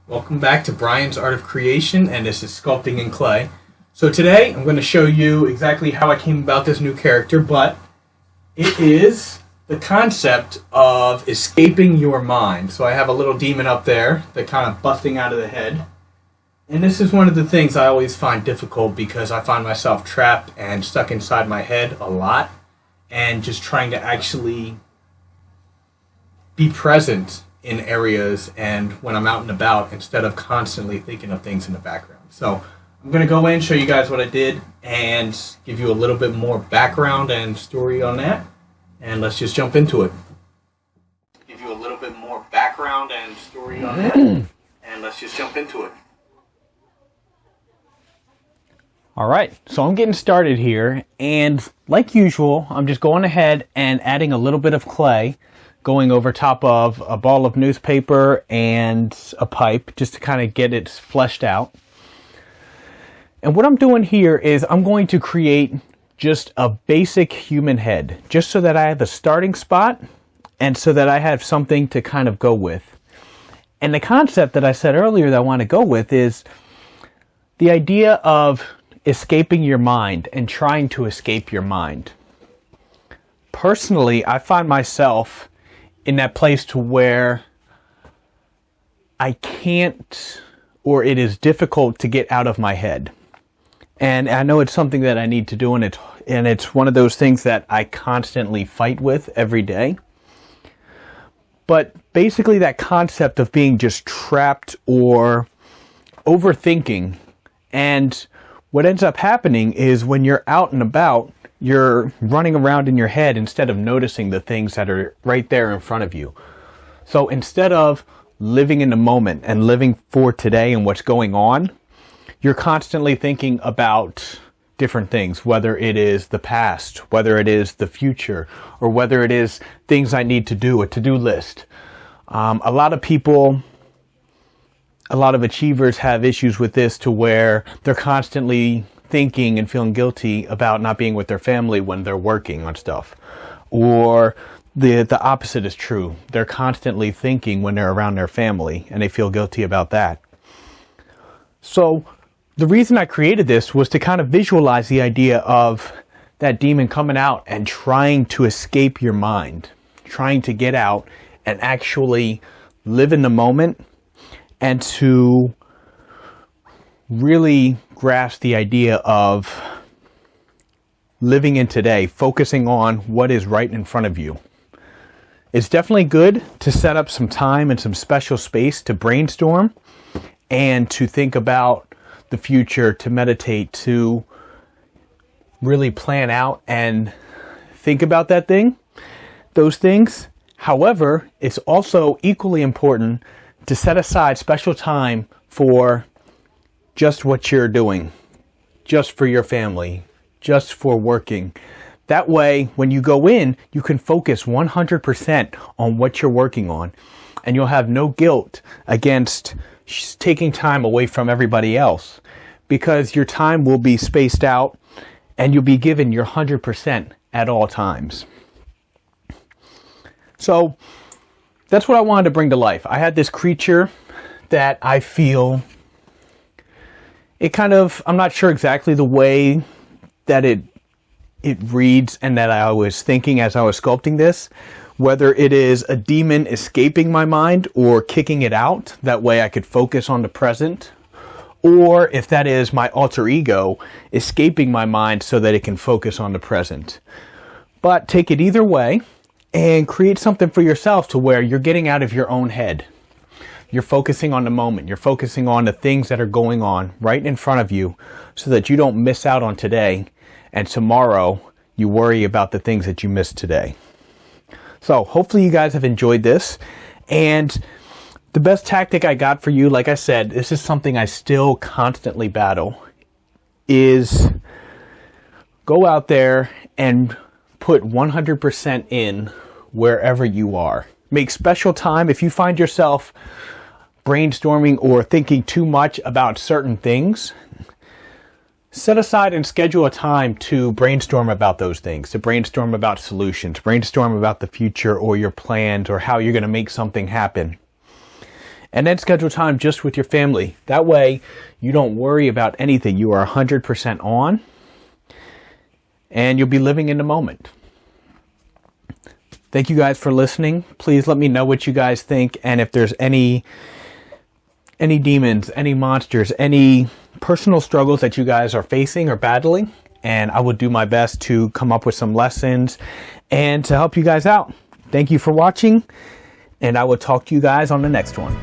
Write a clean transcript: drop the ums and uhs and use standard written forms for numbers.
Welcome back to Brian's Art of Creation, and this is Sculpting in Clay. So today I'm going to show you exactly how I came about this new character, but it is the concept of escaping your mind. So I have a little demon up there that kind of busting out of the head. And this is one of the things I always find difficult because I find myself trapped and stuck inside my head a lot and just trying to actually be present in areas and when I'm out and about instead of constantly thinking of things in the background. So I'm going to go in, show you guys what I did, and give you a little bit more background and story on that. And let's just jump into it. Give you a little bit more background and story on that. And let's just jump into it. Alright, so I'm getting started here, and like usual, I'm just going ahead and adding a little bit of clay, going over top of a ball of newspaper and a pipe, just to kind of get it fleshed out. And what I'm doing here is I'm going to create just a basic human head, just so that I have a starting spot, and so that I have something to kind of go with. And the concept that I said earlier that I want to go with is the idea of escaping your mind and trying to escape your mind. Personally, I find myself in that place to where I can't, or it is difficult to get out of my head. And I know it's something that I need to do, and it's one of those things that I constantly fight with every day. But basically that concept of being just trapped or overthinking, and what ends up happening is when you're out and about, you're running around in your head instead of noticing the things that are right there in front of you. So instead of living in the moment and living for today and what's going on, you're constantly thinking about different things, whether it is the past, whether it is the future, or whether it is things I need to do, a to-do list. A lot of people, a lot of achievers have issues with this to where they're constantly thinking and feeling guilty about not being with their family when they're working on stuff. Or the opposite is true. They're constantly thinking when they're around their family and they feel guilty about that. So the reason I created this was to kind of visualize the idea of that demon coming out and trying to escape your mind, trying to get out and actually live in the moment, and to really grasp the idea of living in today, focusing on what is right in front of you. It's definitely good to set up some time and some special space to brainstorm and to think about the future, to meditate, to really plan out and think about those things. However, it's also equally important to set aside special time for just what you're doing, just for your family, just for working. That way, when you go in, you can focus 100% on what you're working on, and you'll have no guilt against taking time away from everybody else, because your time will be spaced out and you'll be given your 100% at all times. So that's what I wanted to bring to life. I had this creature that I feel I'm not sure exactly the way that it reads and that I was thinking as I was sculpting this, whether it is a demon escaping my mind or kicking it out, that way I could focus on the present, or if that is my alter ego escaping my mind so that it can focus on the present. But take it either way and create something for yourself to where you're getting out of your own head. You're focusing on the moment. You're focusing on the things that are going on right in front of you so that you don't miss out on today, and tomorrow you worry about the things that you missed today. So hopefully you guys have enjoyed this. And the best tactic I got for you, like I said, this is something I still constantly battle, is go out there and put 100% in wherever you are. Make special time. If you find yourself brainstorming or thinking too much about certain things, set aside and schedule a time to brainstorm about those things, to brainstorm about solutions, brainstorm about the future or your plans or how you're going to make something happen. And then schedule time just with your family. That way you don't worry about anything. You are 100% on, and you'll be living in the moment. Thank you guys for listening. Please let me know what you guys think, and if there's any demons, any monsters, any personal struggles that you guys are facing or battling, and I will do my best to come up with some lessons and to help you guys out. Thank you for watching, and I will talk to you guys on the next one.